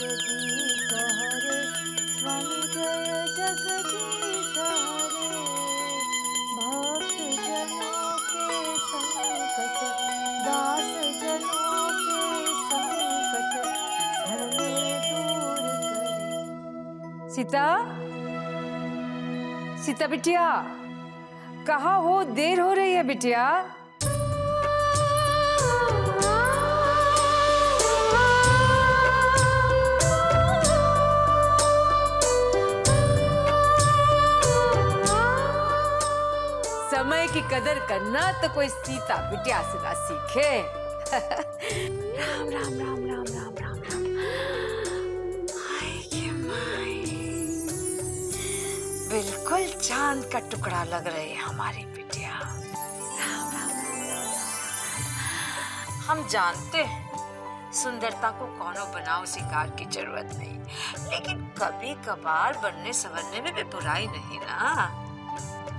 जगदीश हरे, स्वामी जय जगदीश हरे। भक्त जनों के संकट, दास जनों के संकट, हरने दूर करे। सीता, सीता बिटिया, कहाँ हो? देर हो रही है बिटिया। समय की कदर करना तो कोई सीता बिटिया से ना सीखे। राम राम राम राम राम राम राम। बिल्कुल चांद का टुकड़ा लग रही है हमारी बिटिया। राम राम राम राम राम। हम जानते हैं सुंदरता को कौनो बनाव शिकार की जरूरत नहीं, लेकिन कभी कभार बनने संवरने में भी बुराई नहीं ना।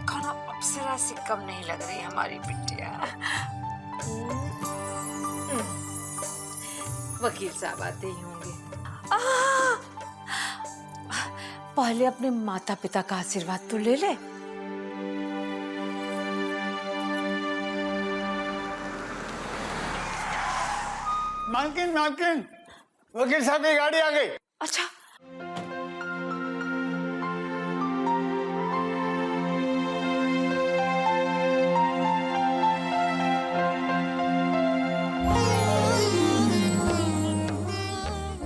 कौनो अप्सरा से कम नहीं लग रही हमारी बिटिया। वकील साहब आते ही होंगे। पहले अपने माता पिता का आशीर्वाद तो ले ले। मालकिन, मालकिन, वकील साहब की गाड़ी आ गई। अच्छा,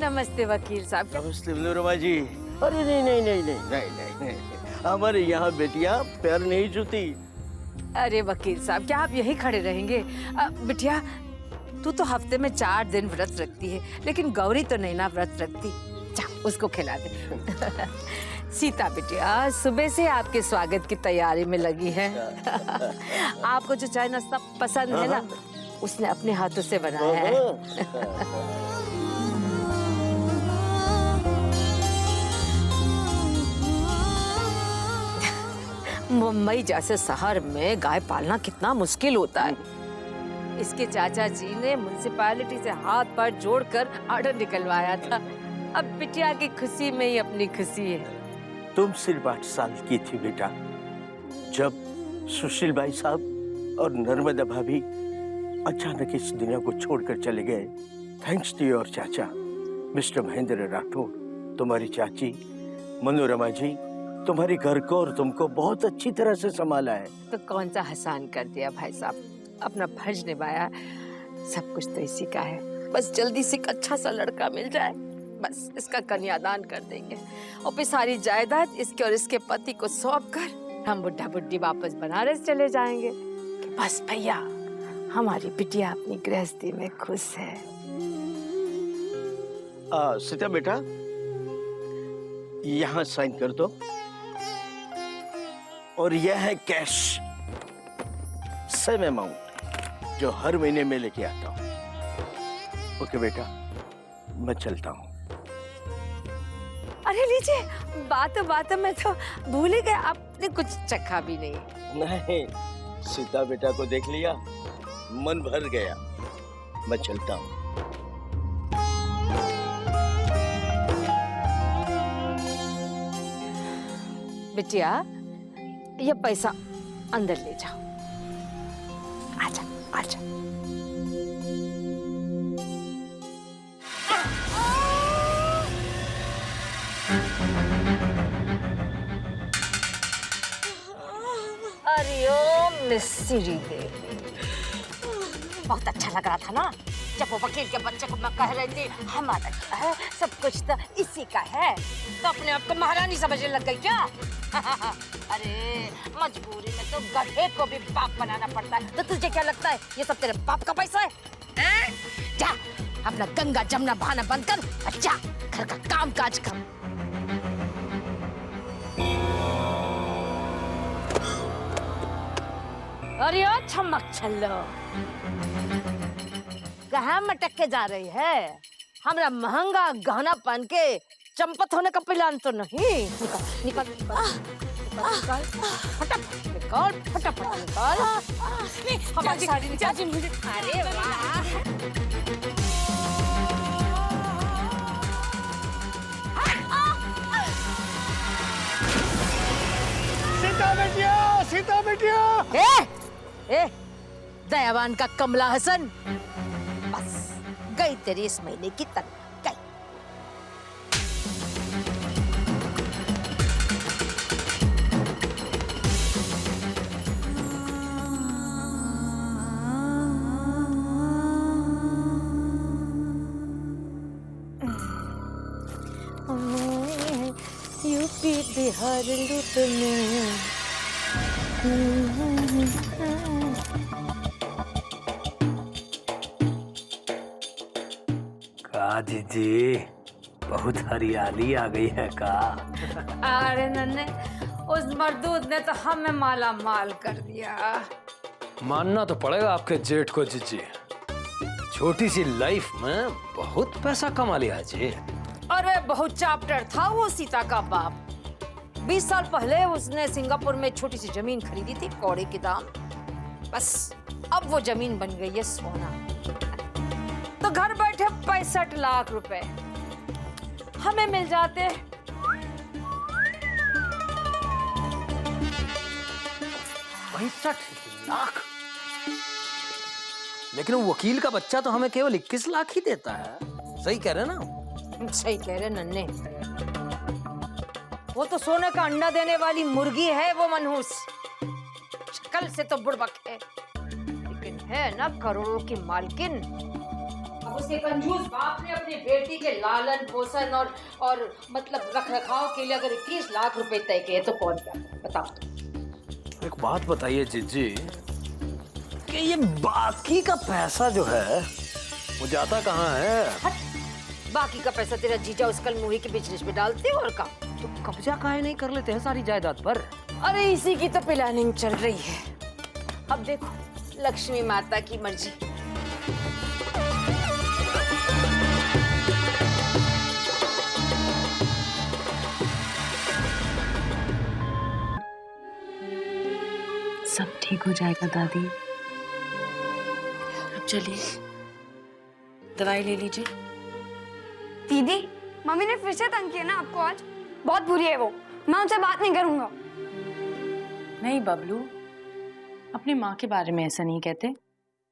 नमस्ते वकील साहब। नमस्ते मनोरमा जी। अरे नहीं नहीं नहीं नहीं नहीं नहीं नहीं, हमारे यहाँ बेटियां पैर नहीं जूती। अरे वकील साहब, क्या आप यही खड़े रहेंगे? बिटिया, तू तो हफ्ते में 4 दिन व्रत रखती है, लेकिन गौरी तो नहीं ना व्रत रखती। जा, उसको खिला दे। सीता बिटिया सुबह से आपके स्वागत की तैयारी में लगी है। आपको जो चाय नाश्ता पसंद है ना, उसने अपने हाथों से बनाया है। मुंबई जैसे शहर में गाय पालना कितना मुश्किल होता है। इसके चाचा जी ने म्युनिसिपैलिटी से हाथ पैर जोड़कर ऑर्डर निकलवाया था। अब बिटिया की खुशी में ही अपनी खुशी है। तुम सिर्फ 8 साल की थी बेटा जब सुशील भाई साहब और नर्मदा भाभी अचानक इस दुनिया को छोड़कर चले गए। थैंक्स टू योर चाचा मिस्टर महेंद्र राठौड़, तुम्हारी चाची मनोरमा जी तुम्हारी घर को और तुमको बहुत अच्छी तरह से संभाला है। तो कौन सा एहसान कर दिया भाई साहब, अपना फर्ज निभाया। सब कुछ तो इसी का है। बस जल्दी से एक अच्छा सा लड़का मिल जाए, बस इसका कन्यादान कर देंगे और फिर सारी जायदाद इसके और इसके पति को सौंप कर हम बुढ़ा बुढ़ी वापस बनारस चले जाएंगे कि बस भैया हमारी बिटिया अपनी गृहस्थी में खुश है। सीता बेटा, यहाँ साइन कर दो। और यह है कैश, सेम अमाउंट जो हर महीने में लेके आता हूँ। ओके बेटा, मैं चलता हूँ। अरे लीजिए, बातों में तो भूल ही गए, आपने कुछ चखा भी नहीं। नहीं, सीता बेटा को देख लिया, मन भर गया। मैं चलता हूँ। बिटिया, ये पैसा अंदर ले जाओ। आजा, आजा। अरे ओ मिस्री देवी, बहुत अच्छा लग रहा था ना जब वो वकील के बच्चे को मैं कह रही थी हमारा क्या है, सब कुछ तो इसी का है। तो अपने आप को महारानी समझने लग गई क्या? अरे मजबूरी में तो गधे को भी बाप बनाना पड़ता है। तो तुझे क्या लगता है ये सब तेरे बाप का पैसा है? जा अपना गंगा जमुना बहाना बंद कर और जा घर का काम काज कर। अरे ओ छमक छल्लो, कहाँ मटक के जा रही है? हमरा महंगा गहना पहन के चंपत होने का प्लान तो नहीं। निकल निकल निकल, फटाफट निकल, फटाफट निकल। हमारी साड़ी निकाल मुझे। अरे वाह, ए, दयावान का कमला हसन, बस गई तेरी इस महीने की तनख्वाह गई। यूपी बिहार लूटने का जीजी बहुत हरियाली आ गई है का? अरे नन्हे, उस मरदूद ने तो हमें माला माल कर दिया। मानना तो पड़ेगा आपके जेठ को जीजी, छोटी सी लाइफ में बहुत पैसा कमा लिया जी। अरे बहुत चैप्टर था वो सीता का बाप। 20 साल पहले उसने सिंगापुर में छोटी सी जमीन खरीदी थी कौड़े के दाम। बस अब वो जमीन बन गई है सोना। तो घर बैठे 65 लाख रुपए हमें मिल जाते। 65 लाख? लेकिन वो वकील का बच्चा तो हमें केवल 21 लाख ही देता है। सही कह रहे ना? सही कह रहे नन्हे। वो तो सोने का अंडा देने वाली मुर्गी है वो मनहूस। शक्ल से तो बुड़बक है, लेकिन है ना करोड़ों की मालकिन। अब उसके कंजूस बाप ने अपनी बेटी के लालन पोषण और मतलब रख रखाव के लिए अगर 21 लाख रुपए तय किए तो कौन क्या बताओ तो। एक बात बताइए जीजी कि ये बाकी का पैसा जो है वो जाता कहाँ है? बाकी का पैसा तेरा जीजा उस कल मुही के बिजनेस में डालते और का। तो कब्जा काहे नहीं कर लेते हैं सारी जायदाद पर? अरे इसी की तो प्लानिंग चल रही है। अब देखो लक्ष्मी माता की मर्जी। सब ठीक हो जाएगा दादी। अब चलिए दवाई ले लीजिए। दीदी, मम्मी ने फिर से तंग किया ना आपको आज? बहुत बुरी है वो, मैं उनसे बात नहीं करूंगा। नहीं बबलू, अपनी माँ के बारे में ऐसा नहीं कहते।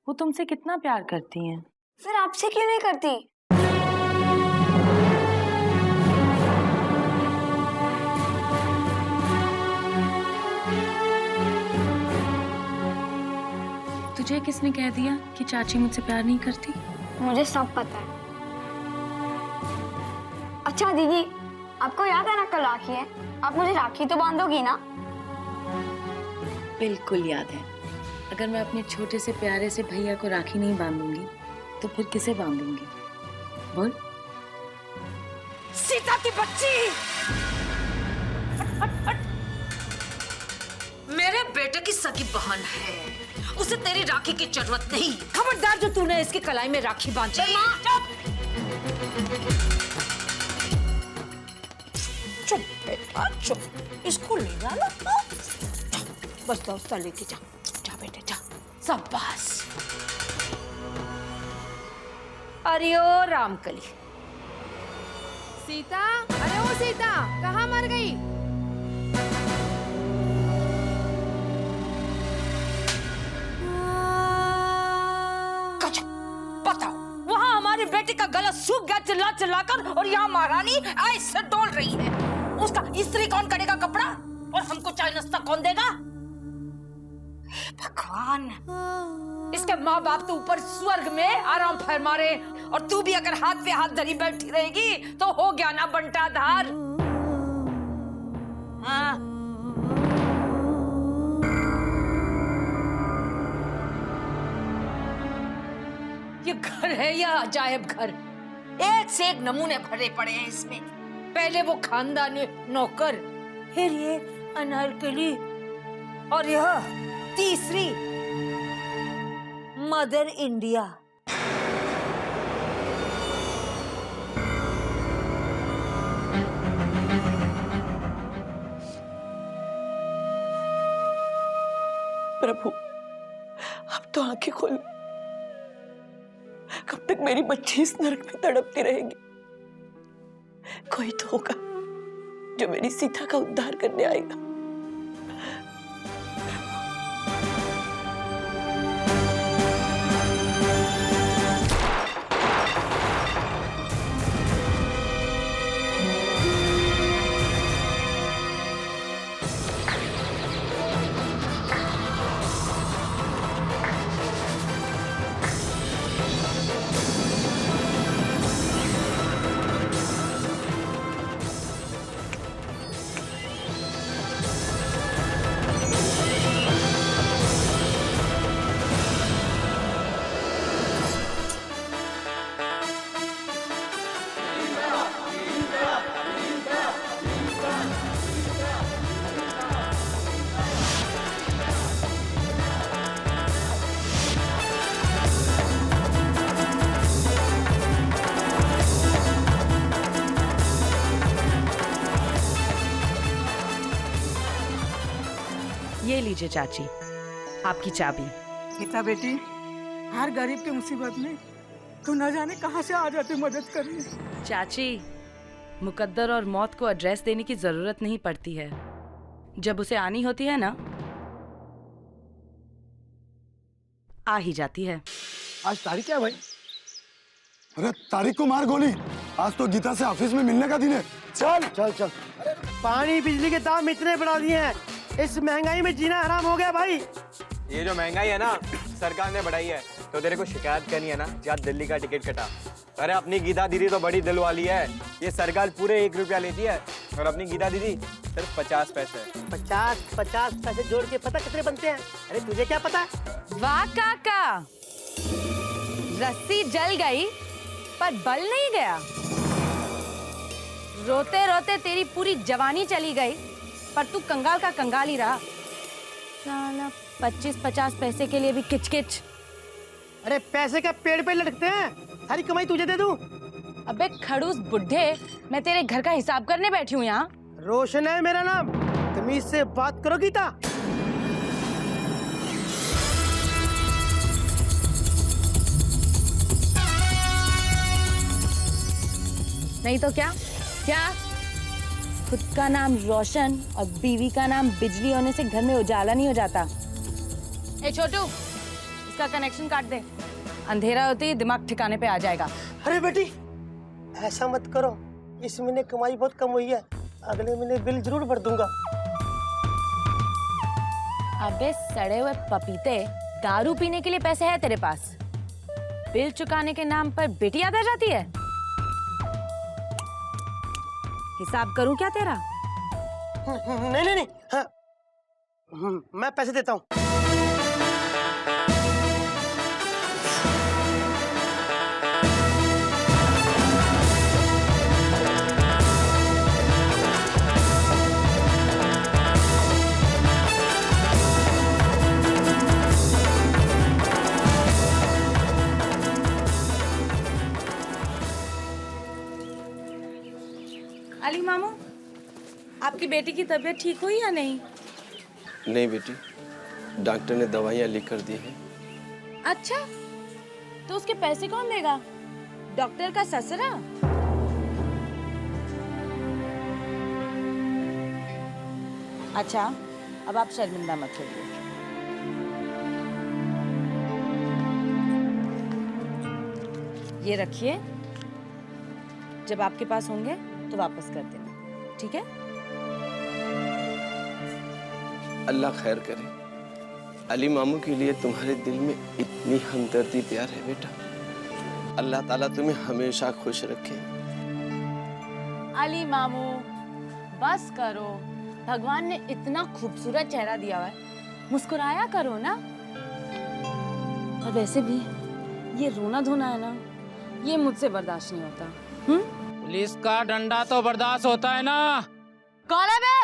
वो तुमसे कितना प्यार करती हैं। फिर आपसे क्यों नहीं करती? तुझे किसने कह दिया कि चाची मुझसे प्यार नहीं करती? मुझे सब पता है। अच्छा दीदी, आपको याद है ना कल राखी है? आप मुझे राखी तो बांधोगी ना? बिल्कुल याद है। अगर मैं अपने छोटे से प्यारे से भैया को राखी नहीं बांधूंगी तो फिर किसे बांधूंगी? बोल। सीता की बच्ची, मेरे बेटे की सगी बहन है, उसे तेरी राखी की जरूरत नहीं। खबरदार जो तूने इसकी कलाई में राखी बांधी। चुप बेटा चुप, इसको ले जाना। बस दोस्ता लेके जा, जा बेटे जा। शाबाश। अरे ओ रामकली। सीता, अरे ओ सीता, कहाँ मर गई? बताओ, वहाँ हमारे बेटे का गला सूख गया चिल्ला चिल्लाकर, और यहाँ महारानी ऐसे डोल रही है। उसका इस्त्री कौन करेगा कपड़ा, और हमको चाय नाश्ता कौन देगा? भगवान, इसके माँ बाप तो ऊपर स्वर्ग में आराम फरमा रहे, और तू भी अगर हाथ पे हाथ धरी बैठी रहेगी तो हो गया ना बंटाधार। हाँ। ये घर है या अजायब घर? एक से एक नमूने भरे पड़े हैं इसमें। पहले वो खानदानी नौकर, फिर ये अनारकली, और यह तीसरी मदर इंडिया। प्रभु, अब तो आंखें खोल। कब तक मेरी बच्ची इस नरक में तड़पती रहेगी? कोई तो होगा जो मेरी सीता का उद्धार करने आएगा। लीजिए चाची, आपकी चाबी। गीता बेटी, हर गरीब की मुसीबत में तू न जाने कहां से आ जाती मदद करने। चाची, मुकद्दर और मौत को एड्रेस देने की जरूरत नहीं पड़ती है। जब उसे आनी होती है ना, आ ही जाती है। आज तारीख क्या है भाई? अरे तारीख को मार गोली। आज तो गीता से ऑफिस में मिलने का दिन है। चल चल चल। पानी बिजली के दाम इतने बढ़ा दिए हैं, इस महंगाई में जीना हराम हो गया भाई। ये जो महंगाई है ना, सरकार ने बढ़ाई है, तो तेरे को शिकायत करनी है ना, जा दिल्ली का टिकट कटा। अरे अपनी गीता दीदी तो बड़ी दिल वाली है, ये सरकार पूरे 1 रुपया लेती है और अपनी गीता दीदी सिर्फ 50 पैसे। 50 पैसे जोड़ के पता कितने बनते हैं? अरे तुझे क्या पता है? वाह काका, रस्सी जल गई पर बल नहीं गया। रोते रोते तेरी पूरी जवानी चली गई, पर तू कंगाल का कंगाल ही रहा। साला 25-50 पैसे के लिए भी किचकिच। अरे पैसे क्या पेड़ पे लटकते हैं? सारी कमाई तुझे दे दूं? अबे खड़ूस बुढ़े, मैं तेरे घर का हिसाब करने बैठी हूँ यहाँ। रोशन है मेरा नाम, तमीज से बात करो गीता। नहीं तो क्या? क्या खुद का नाम रोशन और बीवी का नाम बिजली होने से घर में उजाला नहीं हो जाता? ए छोटू, इसका कनेक्शन काट दे, अंधेरा होते ही दिमाग ठिकाने पे आ जाएगा। अरे बेटी ऐसा मत करो, इस महीने कमाई बहुत कम हुई है, अगले महीने बिल जरूर भर दूंगा। अबे सड़े हुए पपीते, दारू पीने के लिए पैसे है तेरे पास, बिल चुकाने के नाम पर बेटी याद आ जाती है? हिसाब करूं क्या तेरा? नहीं, हाँ, मैं पैसे देता हूँ। अली मामू, आपकी बेटी की तबीयत ठीक हुई या नहीं? नहीं बेटी, डॉक्टर ने दवाइयाँ लिख कर दी हैं। अच्छा, तो उसके पैसे कौन देगा? डॉक्टर का ससुरा? अच्छा, अब आप शर्मिंदा मत होइए। ये रखिए, जब आपके पास होंगे तो वापस कर देना, ठीक है? अल्लाह खैर करे। अली मामू के लिए तुम्हारे दिल में इतनी हमदर्दी प्यार है बेटा। अल्लाह ताला तुम्हें हमेशा खुश रखे। अली मामू बस करो, भगवान ने इतना खूबसूरत चेहरा दिया हुआ है, मुस्कुराया करो ना। और वैसे भी ये रोना धोना है ना, ये मुझसे बर्दाश्त नहीं होता। पुलिस का डंडा तो बर्दाश्त होता है ना? कौन है बे?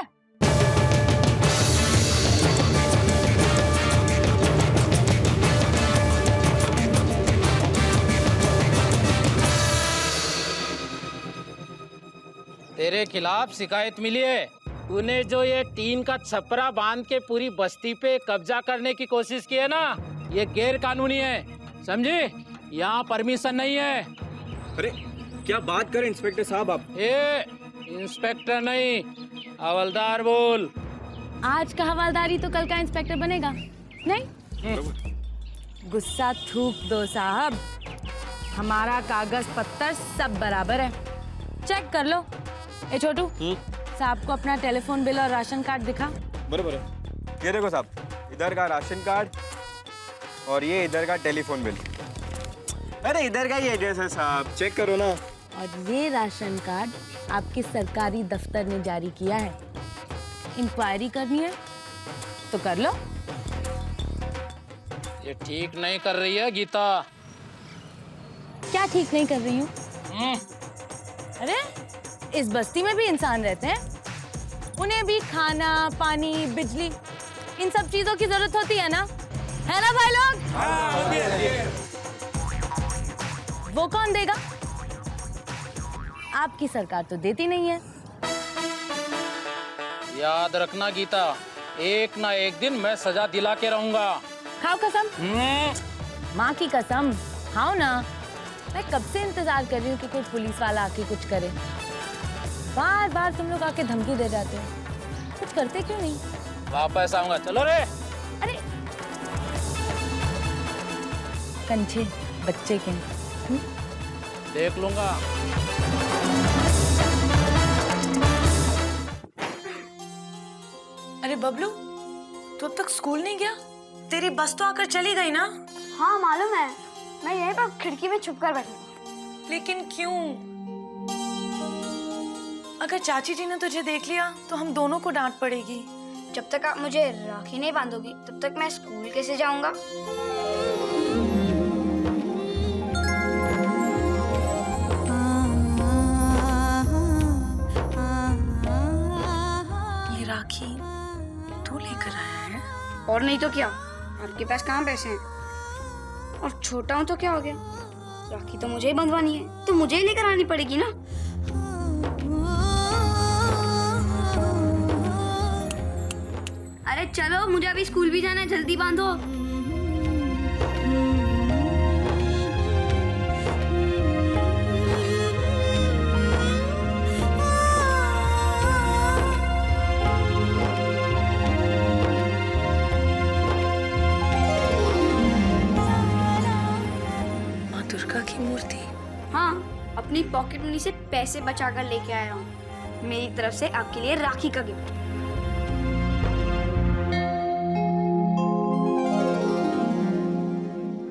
तेरे खिलाफ शिकायत मिली है। तूने जो ये टीन का छपरा बांध के पूरी बस्ती पे कब्जा करने की कोशिश की है ना, ये गैर कानूनी है, समझे? यहाँ परमिशन नहीं है। अरे क्या बात करें इंस्पेक्टर साहब आप? इंस्पेक्टर नहीं, हवलदार बोल। आज का हवलदारी तो कल का इंस्पेक्टर बनेगा, नहीं? गुस्सा थूक दो साहब, हमारा कागज पत्तर सब बराबर है, चेक कर लो। ए छोटू, साहब को अपना टेलीफोन बिल और राशन कार्ड दिखा। बराबर है। ये देखो साहब, इधर का राशन कार्ड और ये इधर का टेलीफोन बिल। अरे इधर का ही एड्रेस है साहब, चेक करो ना। और ये राशन कार्ड आपके सरकारी दफ्तर ने जारी किया है, इंक्वायरी करनी है तो कर लो। ये ठीक नहीं कर रही है गीता। क्या ठीक नहीं कर रही हूँ? अरे इस बस्ती में भी इंसान रहते हैं, उन्हें भी खाना, पानी, बिजली, इन सब चीजों की जरूरत होती है ना, है ना भाई लोग? वो कौन देगा? आपकी सरकार तो देती नहीं है। याद रखना गीता, एक ना एक दिन मैं सजा दिला के रहूंगा। खाओ कसम, माँ की कसम खाओ ना। मैं कब से इंतजार कर रही हूँ कि कोई पुलिस वाला आके कुछ करे। बार बार तुम लोग आके धमकी दे जाते हो, कुछ करते क्यों नहीं? वापस आऊंगा, चलो रे। अरे कंचे बच्चे के देख लूंगा। अरे बबलू, तू अब तक स्कूल नहीं गया? तेरी बस तो आकर चली गई ना? हाँ मालूम है, मैं यहीं पर खिड़की में छुप कर बैठी। लेकिन क्यों? अगर चाची जी ने तुझे देख लिया तो हम दोनों को डांट पड़ेगी। जब तक आप मुझे राखी नहीं बांधोगी तब तक मैं स्कूल कैसे जाऊंगा? ये राखी तू लेकर आया है? और नहीं तो क्या, आपके पास कहाँ पैसे हैं? और छोटा हूँ तो क्या हो गया, राखी तो मुझे ही बंधवानी है तो मुझे ही लेकर आनी पड़ेगी ना। अरे चलो, मुझे अभी स्कूल भी जाना है, जल्दी बांधो। माँ दुर्गा की मूर्ति? हाँ, अपनी पॉकेट मनी से पैसे बचाकर लेके आया हूँ। मेरी तरफ से आपके लिए राखी का गिफ्ट।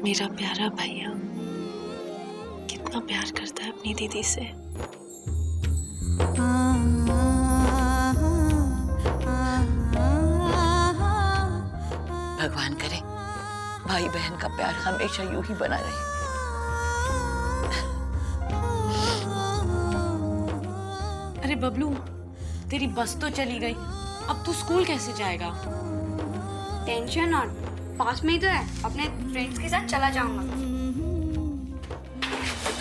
मेरा प्यारा भैया कितना प्यार करता है अपनी दीदी से। भगवान करे भाई बहन का प्यार हमेशा यूं ही बना रहे। अरे बबलू, तेरी बस तो चली गई, अब तू स्कूल कैसे जाएगा? टेंशन नॉट, पास में ही तो है, अपने फ्रेंड्स के साथ चला जाऊंगा।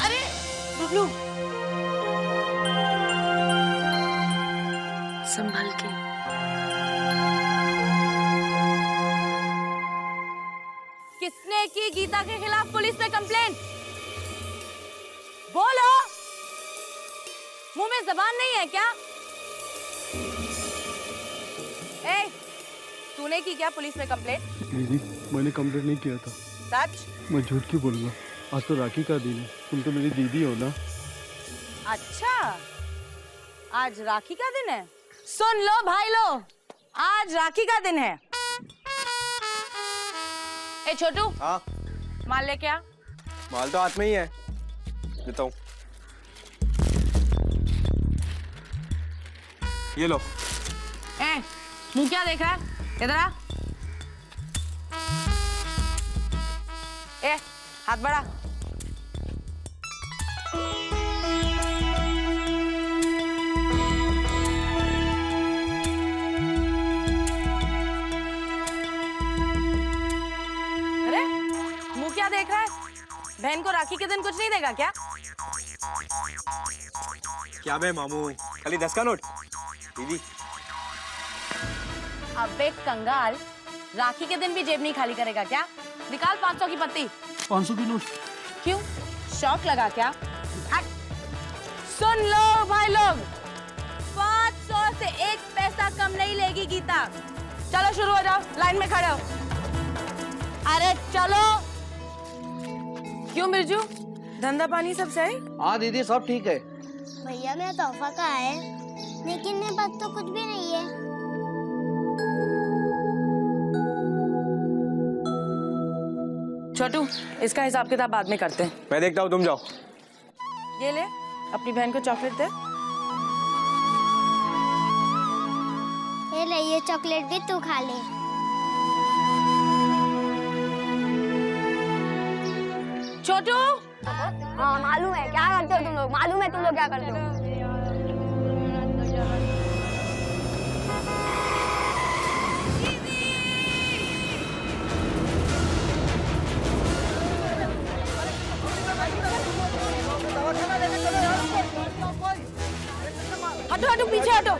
अरे बबलू, संभाल के। किसने की गीता के खिलाफ पुलिस में कंप्लेंट? बोलो, मुंह में जबान नहीं है क्या? ए, तूने की क्या पुलिस में कंप्लेंट? दीदी, मैंने कंप्लेंट नहीं किया था। सच? मैं झूठ क्यों बोलूंगा? आज तो राखी का दिन है, तुम तो मेरी दीदी हो ना। अच्छा, आज राखी का दिन है। सुन लो भाई लो, आज राखी का दिन है। ए छोटू, हाँ, माल लेके आ। माल तो हाथ में ही है, देता हूँ। ये लो। ए, मुंह क्या देख रहा है? इधर आ। ए, हाथ बढ़ा। अरे, मुंह क्या देख रहा है? बहन को राखी के दिन कुछ नहीं देगा क्या? क्या बे मामू, खाली 10 का नोट? दीदी। अबे कंगाल, राखी के दिन भी जेब नहीं खाली करेगा क्या? निकाल 500 की पत्ती। 500 की नोट? क्यों, शौक लगा क्या? हट। सुन लो भाई लोग, 500 से 1 पैसा कम नहीं लेगी गीता। चलो शुरू हो जाओ, लाइन में खड़े हो। अरे चलो। क्यों बिरजू, धंधा पानी सब सही? हाँ दीदी, सब ठीक है। भैया मेरा तोहफा कहाँ है? लेकिन मेरे पास तो कुछ भी नहीं है। छोटू, इसका हिसाब किताब बाद में करते हैं। मैं देखता हूँ, तुम जाओ। ये ले, अपनी बहन को चॉकलेट दे। ये ले, ये चॉकलेट भी तू खा ले। छोटू। हाँ मालूम है, क्या करते हो तुम लोग? मालूम है तुम लोग क्या करते हो? हटो हटो, पीछे हटो।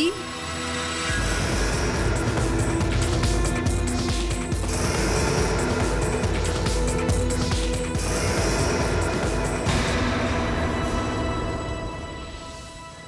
जी